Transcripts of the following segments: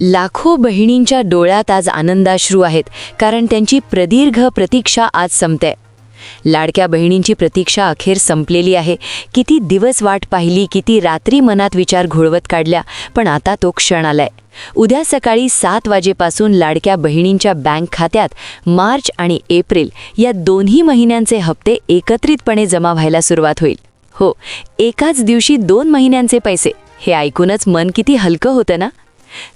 लाखो बहिणींच्या डोळ्यात आज आनंदाश्रू आहेत, कारण त्यांची प्रदीर्घ प्रतीक्षा आज संपते. लाडक्या बहिणींची प्रतीक्षा अखेर संपलेली आहे. किती दिवस वाट पाहिली, किती रात्री मनात विचार घोळवत काढल्या, पण आता तो क्षण आलाय. उद्या सकाळी 7 वाजेपासून लाडक्या बहिणींच्या बँक खात्यात मार्च आणि एप्रिल या दोन्ही महिन्यांचे हप्ते एकत्रितपणे जमा व्हायला सुरुवात होईल. हो, एकाच दिवशी 2 महिन्यांचे पैसे. हे ऐकूनच मन किती हलकं होतं ना.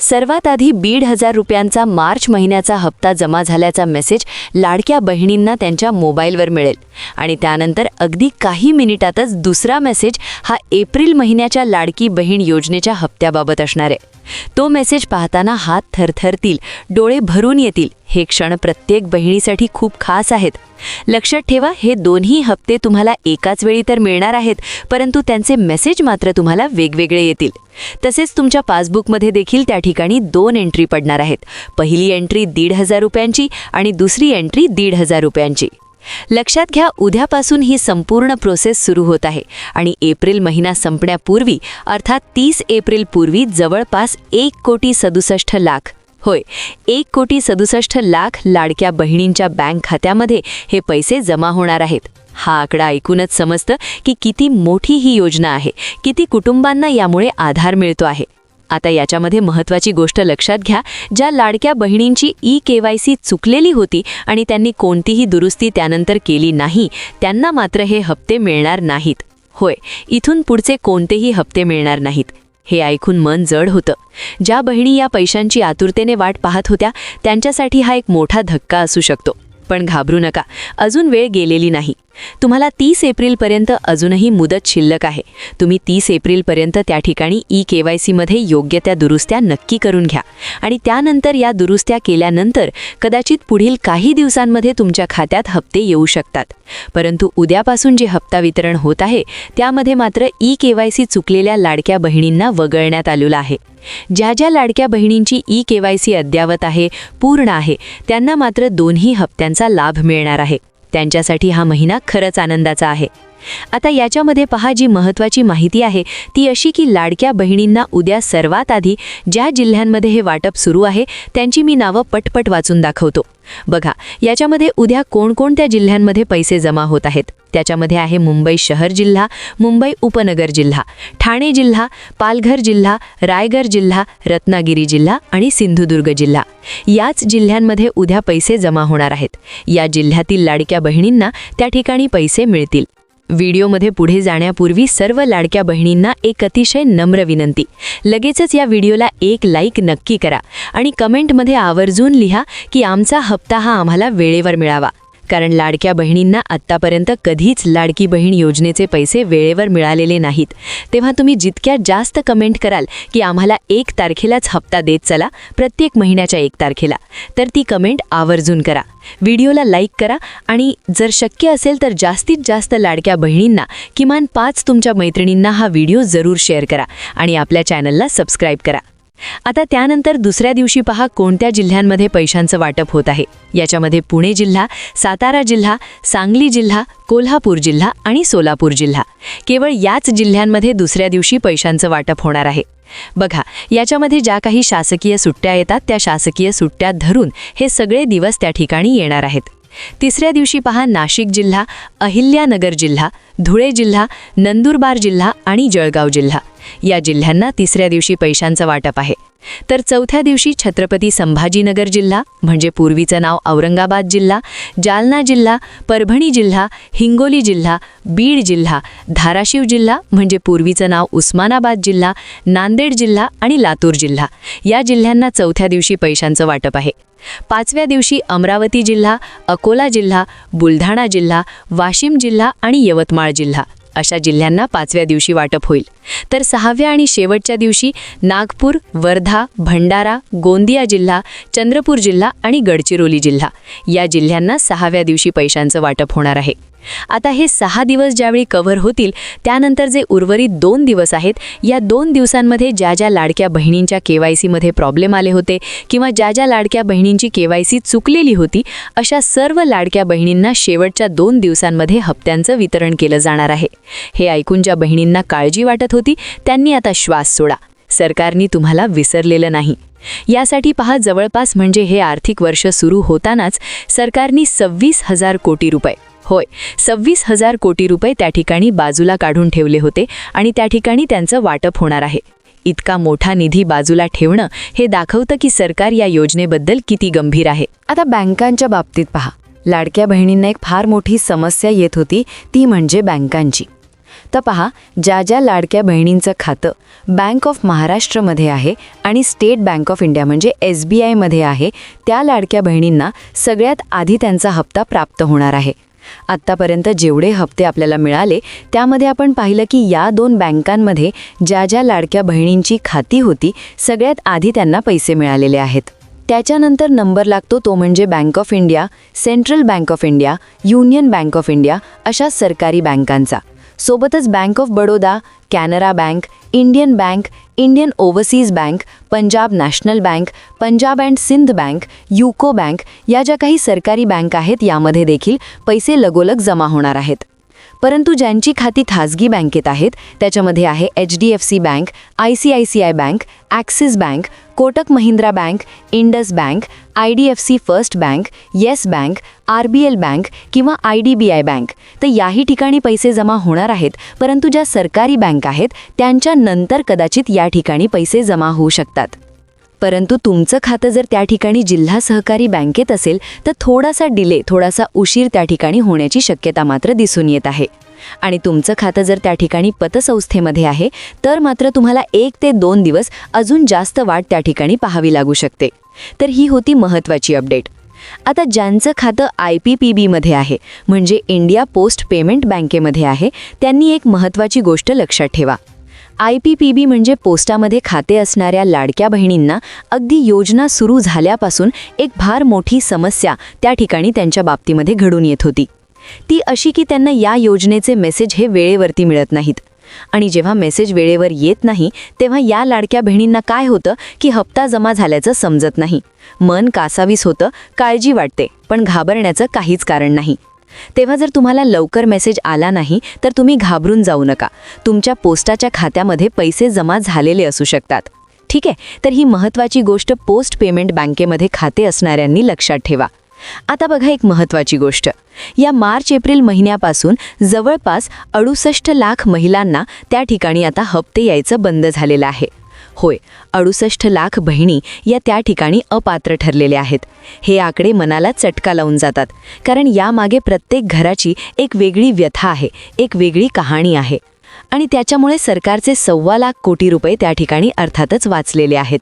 सर्वात आधी 1,500 रुपयांचा मार्च महिन्याचा हप्ता जमा झाल्याचा मेसेज लाडक्या बहिणींना त्यांच्या मोबाईलवर मिळेल आणि त्यानंतर अगदी काही मिनिटातच दुसरा मेसेज हा एप्रिल महिन्याच्या लाडकी बहीण योजनेच्या हप्त्याबाबत असणार आहे. तो मेसेज पाहताना हात थरथरतील, डोळे भरून येतील. हे क्षण प्रत्येक बहिणीसाठी खूप खास आहेत. लक्षात ठेवा, हे दोन्ही हप्ते तुम्हाला एकाच वेळी तर मिळणार आहेत, परंतु त्यांचे मेसेज मात्र तुम्हाला वेगवेगळे येतील. तसेच तुमच्या पासबुकमध्ये देखील त्या ठिकाणी 2 एंट्री पडणार आहेत. पहिली एंट्री 1,500 रुपयांची आणि दुसरी एंट्री 1,500 रुपयांची. लक्षात घ्या, उद्यापासून ही संपूर्ण प्रोसेस सुरू होत आहे आणि एप्रिल महिना संपण्यापूर्वी अर्थात 30 एप्रिल पूर्वी जवळपास 1,67,00,000 होय 1,67,00,000 लाडक्या बहिणींच्या बँक खात्यामध्ये हे पैसे जमा होणार आहेत. हा आकडा ऐकूनच समजतं की किती मोठी ही योजना आहे, किती कुटुंबांना यामुळे आधार मिळतो आहे. आता याच्यामध्ये महत्त्वाची गोष्ट लक्षात घ्या, ज्या लाडक्या बहिणींची ई-KYC चुकलेली होती आणि त्यांनी कोणतीही दुरुस्ती त्यानंतर केली नाही, त्यांना मात्र हे हप्ते मिळणार नाहीत. होय, इथून पुढचे कोणतेही हप्ते मिळणार नाहीत. हे ऐकून मन जड होतं. ज्या बहिणी या पैशांची आतुरतेने वाट पाहत होत्या त्यांच्यासाठी हा एक मोठा धक्का असू शकतो. पण घाबरू नका, अजून वेळ गेलेली नाही. तुम्हाला 30 एप्रिलपर्यंत अजूनही मुदत शिल्लक आहे. तुम्ही 30 एप्रिलपर्यंत त्या ठिकाणी ई-KYC मध्ये योग्य त्या दुरुस्त्या नक्की करून घ्या आणि त्यानंतर या दुरुस्त्या केल्यानंतर कदाचित पुढील काही दिवसांमध्ये तुमच्या खात्यात हप्ते येऊ शकतात. परंतु उद्यापासून जे हप्ता वितरण होत आहे त्यामध्ये मात्र ई-KYC चुकलेल्या लाडक्या बहिणींना वगळण्यात आलेलं आहे. ज्या लाडक्या बहिणींची ई-KYC अद्यावत आहे, पूर्ण आहे, त्यांना मात्र दोन्ही हप्त्यांचा लाभ मिळणार आहे. त्यांच्यासाठी हा महिना खरंच आनंदाचा आहे. आता याच्यामध्ये पहा, जी महत्त्वाची माहिती आहे ती अशी की लाडक्या बहिणींना उद्या सर्वात आधी ज्या जिल्ह्यांमध्ये हे वाटप सुरू आहे त्यांची मी नावं पटपट वाचून दाखवतो. बघा, याच्यामध्ये उद्या कोणकोणत्या जिल्ह्यांमध्ये पैसे जमा होत आहेत. त्याच्यामध्ये आहे मुंबई शहर जिल्हा, मुंबई उपनगर जिल्हा, ठाणे जिल्हा, पालघर जिल्हा, रायगड जिल्हा, रत्नागिरी जिल्हा आणि सिंधुदुर्ग जिल्हा. याच जिल्ह्यांमध्ये उद्या पैसे जमा होणार आहेत. या जिल्ह्यातील लाडक्या बहिणींना त्या ठिकाणी पैसे मिळतील. व्हिडिओमध्ये पुढे जाण्यापूर्वी सर्व लाडक्या बहिणींना एक अतिशय नम्र विनंती, लगेचच या व्हिडिओला एक लाईक नक्की करा आणि कमेंटमध्ये आवर्जून लिहा की आमचा हप्ता हा आम्हाला वेळेवर मिळावा. कारण लाडक्या बहिणींना आत्तापर्यंत कधीच लाडकी बहीण योजनेचे पैसे वेळेवर मिळालेले नाहीत. तेव्हा तुम्ही जितक्या जास्त कमेंट कराल की आम्हाला 1 तारखेलाच हप्ता देत चला, प्रत्येक महिन्याच्या 1 तारखेला, तर ती कमेंट आवर्जून करा. व्हिडिओला लाईक करा आणि जर शक्य असेल तर जास्तीत जास्त लाडक्या बहिणींना, किमान 5 तुमच्या मैत्रिणींना हा व्हिडिओ जरूर शेअर करा आणि आपल्या चॅनलला सबस्क्राईब करा. आता त्यानंतर दुसऱ्या दिवशी पहा कोणत्या जिल्ह्यांमध्ये पैशांचं वाटप होत आहे. याच्यामध्ये पुणे जिल्हा, सातारा जिल्हा, सांगली जिल्हा, कोल्हापूर जिल्हा आणि सोलापूर जिल्हा. केवळ याच जिल्ह्यांमध्ये दुसऱ्या दिवशी पैशांचं वाटप होणार आहे. बघा, याच्यामध्ये ज्या काही शासकीय सुट्ट्या येतात त्या शासकीय सुट्ट्या धरून हे सगळे दिवस त्या ठिकाणी येणार आहेत. तिसऱ्या दिवशी पहा नाशिक जिल्हा, अहिल्यानगर जिल्हा, धुळे जिल्हा, नंदुरबार जिल्हा आणि जळगाव जिल्हा. या जिल्ह्यांना तिसऱ्या दिवशी पैशांचं वाटप आहे. तर चौथ्या दिवशी छत्रपती संभाजीनगर जिल्हा म्हणजे पूर्वीचं नाव औरंगाबाद जिल्हा, जालना जिल्हा, परभणी जिल्हा, हिंगोली जिल्हा, बीड जिल्हा, धाराशिव जिल्हा म्हणजे पूर्वीचं नाव उस्मानाबाद जिल्हा, नांदेड जिल्हा आणि लातूर जिल्हा. या जिल्ह्यांना चौथ्या दिवशी पैशांचं वाटप आहे. 5व्या दिवशी अमरावती जिल्हा, अकोला जिल्हा, बुलढाणा जिल्हा, वाशिम जिल्हा आणि यवतमाळ जिल्हा अशा जिल्ह्यांना 5व्या दिवशी वाटप होईल. तर 6व्या आणि शेवटच्या दिवशी नागपूर, वर्धा, भंडारा, गोंदिया जिल्हा, चंद्रपूर जिल्हा आणि गडचिरोली जिल्हा या जिल्ह्यांना 6व्या दिवशी पैशांचं वाटप होणार आहे. आता हे 6 दिवस ज्यावेळी कव्हर होतील त्यानंतर जे उर्वरित 2 दिवस आहेत, या 2 दिवसांमध्ये ज्या लाडक्या बहिणींच्या KYC मध्ये प्रॉब्लेम आले होते किंवा ज्या लाडक्या बहिणींची KYC चुकलेली होती, अशा सर्व लाडक्या बहिणींना शेवटच्या 2 दिवसांमध्ये हप्त्यांचं वितरण केलं जाणार आहे. हे ऐकून ज्या बहिणींना काळजी वाटत होती त्यांनी आता श्वास सोडा. सरकारने तुम्हाला विसरलेलं नाही. यासाठी पहा, जवळपास म्हणजे हे आर्थिक वर्ष सुरू होतानाच सरकारने 26,000 कोटी रुपये, होय 26,000 कोटी रुपये त्या ठिकाणी बाजूला काढून ठेवले होते आणि त्या ठिकाणी त्यांचं वाटप होणार आहे. इतका मोठा निधी बाजूला ठेवणं हे दाखवतं की सरकार या योजनेबद्दल किती गंभीर आहे. आता बँकांच्या बाबतीत पहा, लाडक्या बहिणींना एक फार मोठी समस्या येत होती, ती म्हणजे बँकांची. तर पहा, ज्या लाडक्या बहिणींचं खातं बँक ऑफ महाराष्ट्रमध्ये आहे आणि स्टेट बँक ऑफ इंडिया म्हणजे SBIमध्ये आहे, त्या लाडक्या बहिणींना सगळ्यात आधी त्यांचा हप्ता प्राप्त होणार आहे. आत्तापर्यंत जेवढे हप्ते आपल्याला मिळाले त्यामध्ये आपण पाहिलं की या दोन बँकांमध्ये ज्या लाडक्या बहिणींची खाती होती सगळ्यात आधी त्यांना पैसे मिळालेले आहेत. त्याच्यानंतर नंबर लागतो तो म्हणजे bank of India, central bank of India, union bank of India अशा सरकारी बँकांचा. सोबतच bank of Baroda, Canara bank, Indian bank, Indian overseas bank, Punjab national bank, Punjab and Sind bank, UCO bank या ज्या काही सरकारी बँक आहेत यामध्ये देखील पैसे लगोलग जमा होणार आहेत. परंतु ज्यांची खाती खाजगी बँकेत आहेत त्याच्यामध्ये आहे HDFC bank, ICICI bank, axis bank, Kotak Mahindra bank, Indus bank, IDFC first bank, yes bank, RBL bank किंवा IDBI बँक. तर याही ठिकाणी पैसे जमा होणार आहेत, परंतु ज्या सरकारी बँक आहेत त्यांच्या नंतर कदाचित या ठिकाणी पैसे जमा होऊ शकतात. परंतु तुमचं खातं जर त्या ठिकाणी जिल्हा सहकारी बँकेत असेल तर थोडासा डिले, थोडासा उशीर त्या ठिकाणी होण्याची शक्यता मात्र दिसून येत आहे. आणि तुमचं खातं जर त्या ठिकाणी पतसंस्थेमध्ये आहे तर मात्र तुम्हाला 1 ते 2 दिवस अजून जास्त वाट त्या ठिकाणी पाहावी लागू शकते. तर ही होती महत्त्वाची अपडेट. आता ज्यांचं खातं IPPBमध्ये आहे म्हणजे इंडिया पोस्ट पेमेंट बँकेमध्ये आहे त्यांनी एक महत्त्वाची गोष्ट लक्षात ठेवा. IPPB म्हणजे पोस्टामध्ये खाते असणाऱ्या लाडक्या बहिणींना अगदी योजना सुरू झाल्यापासून एक फार मोठी समस्या त्या ठिकाणी त्यांच्या बाबतीमध्ये घडून येत होती. ती अशी की त्यांना या योजनेचे मेसेज हे वेळेवरती मिळत नाहीत. आणि जेव्हा मेसेज वेळेवर येत नाही तेव्हा या लाडक्या बहिणींना काय होतं की हप्ता जमा झाल्याचं समजत नाही. मन कासावीस होतं, काळजी वाटते, पण घाबरण्याचं काहीच कारण नाही. तेव्हा जर तुम्हाला लवकर मेसेज आला नाही तर तुम्ही घाबरून जाऊ नका. तुमच्या पोस्टाच्या खात्यामध्ये पैसे जमा झालेले असू शकतात. ठीक आहे, तर ही महत्त्वाची गोष्ट पोस्ट पेमेंट बँकेमध्ये खाते असणाऱ्यांनी लक्षात ठेवा. आता बघा एक महत्त्वाची गोष्ट, या मार्च-एप्रिल महिन्यापासून जवळपास 68 लाख महिलांना त्या ठिकाणी आता हप्ते यायचं बंद झालेलं आहे. होय, 68 लाख बहिणी या त्या ठिकाणी अपात्र ठरलेल्या आहेत. हे आकडे मनाला चटका लावून जातात, कारण यामागे प्रत्येक घराची एक वेगळी व्यथा आहे, एक वेगळी कहाणी आहे. आणि त्याच्यामुळे सरकारचे 1.25 लाख कोटी रुपये त्या ठिकाणी अर्थातच वाचलेले आहेत.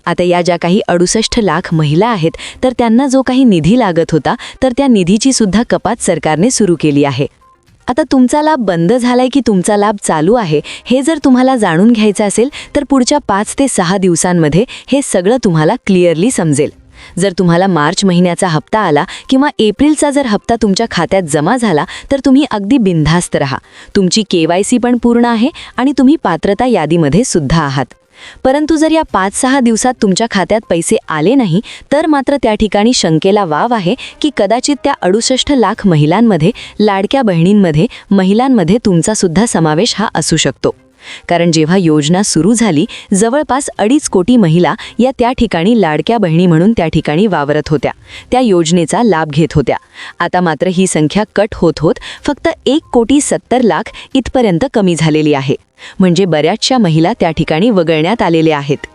आता या ज्या काही 68 लाख महिला आहेत तर त्यांना जो काही निधी लागत होता तर त्या निधीची सुद्धा कपात सरकारने सुरू केली आहे. आता तुमचा लाभ बंद झालाय की तुमचा लाभ चालू आहे हे जर तुम्हाला जाणून घ्यायचं असेल तर पुढच्या 5 ते 6 दिवसांमध्ये हे सगळं तुम्हाला क्लिअरली समजेल. जर तुम्हाला मार्च महिन्याचा हप्ता आला किंवा एप्रिलचा जर हप्ता तुमच्या खात्यात जमा झाला तर तुम्ही अगदी बिनधास्त राहा. तुमची KYC पण पूर्ण आहे आणि तुम्ही पात्रता यादीमध्ये सुद्धा आहात. परंतु जर या 5-6 दिवसात तुमच्या खात्यात पैसे आले नाही तर मात्र त्या ठिकाणी शंकेला वाव आहे की कदाचित त्या 68 लाख महिलांमध्ये, लाडक्या बहिणींमध्ये, महिलांमध्ये तुमचा सुद्धा समावेश हा असू शकतो. कारण जेव्हा योजना सुरू झाली जवळपास 2.5 कोटी महिला या त्या ठिकाणी लाडक्या बहिणी म्हणून त्या ठिकाणी वावरत होत्या, त्या योजनेचा लाभ घेत होत्या. आता मात्र ही संख्या कट होत होत फक्त 1,70,00,000 इथपर्यंत कमी झालेली आहे. म्हणजे बऱ्याचशा महिला त्या ठिकाणी वगळण्यात आलेल्या आहेत.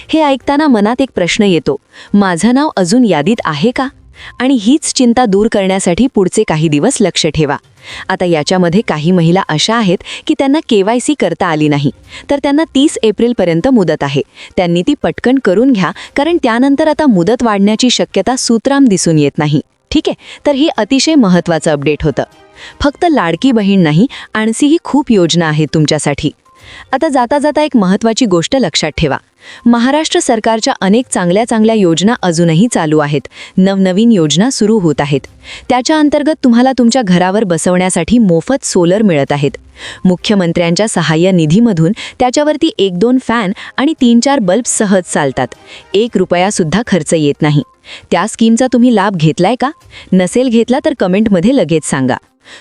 हे ऐकताना मनात एक प्रश्न येतो, माझं नाव अजून यादीत आहे का? आणि हीच चिंता दूर करण्यासाठी पुढचे काही दिवस लक्ष ठेवा. आता याच्यामध्ये काही महिला अशा आहेत की त्यांना KYC करता आली नाही, तर त्यांना 30 एप्रिलपर्यंत मुदत आहे. त्यांनी ती पटकन करून घ्या, कारण त्यानंतर आता मुदत वाढण्याची शक्यता सुतराम दिसून येत नाही. ठीक आहे, तर ही अतिशय महत्त्वाचं अपडेट होतं. फक्त लाडकी बहीण नाही, आणखीही खूप योजना आहेत तुमच्यासाठी. आता जाता जाता एक महत्त्वाची गोष्ट लक्षात ठेवा, महाराष्ट्र सरकारच्या अनेक चांगल्या योजना अजूनही चालू आहेत. नवनवीन योजना सुरू होत आहेत. त्याच्या अंतर्गत तुम्हाला तुमच्या घरावर बसवण्यासाठी मोफत सोलर मिळत आहेत. मुख्यमंत्र्यांच्या सहाय्य निधीमधून त्याच्यावरती 1-2 फॅन आणि 3-4 बल्ब सहज चालतात. 1 रुपया सुद्धा खर्च येत नाही. त्या स्कीमचा तुम्ही लाभ घेतलाय का? नसेल घेतला तर कमेंटमध्ये लगेच सांगा.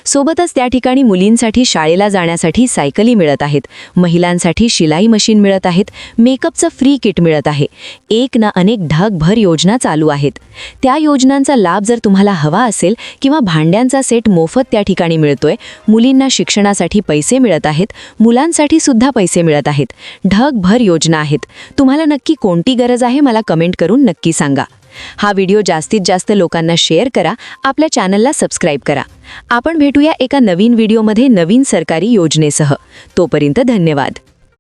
सोबतच त्या ठिकाणी मुलींसाठी शाळेला जाण्यासाठी सायकली मिळत आहेत, महिलांसाठी शिलाई मशीन मिळत आहेत, मेकअपचं फ्री किट मिळत आहे. एक ना अनेक ढगभर योजना चालू आहेत. त्या योजनांचा लाभ जर तुम्हाला हवा असेल किंवा भांड्यांचा सेट मोफत त्या ठिकाणी मिळतोय, मुलींना शिक्षणासाठी पैसे मिळत आहेत, मुलांसाठी सुद्धा पैसे मिळत आहेत, ढगभर योजना आहेत. तुम्हाला नक्की कोणती गरज आहे मला कमेंट करून नक्की सांगा. हा व्हिडिओ जास्तीत जास्त लोकांना शेअर करा, आपल्या चॅनलला सबस्क्राईब करा. आपण भेटूया एका नवीन व्हिडिओमध्ये नवीन सरकारी योजनेसह. तोपर्यंत धन्यवाद.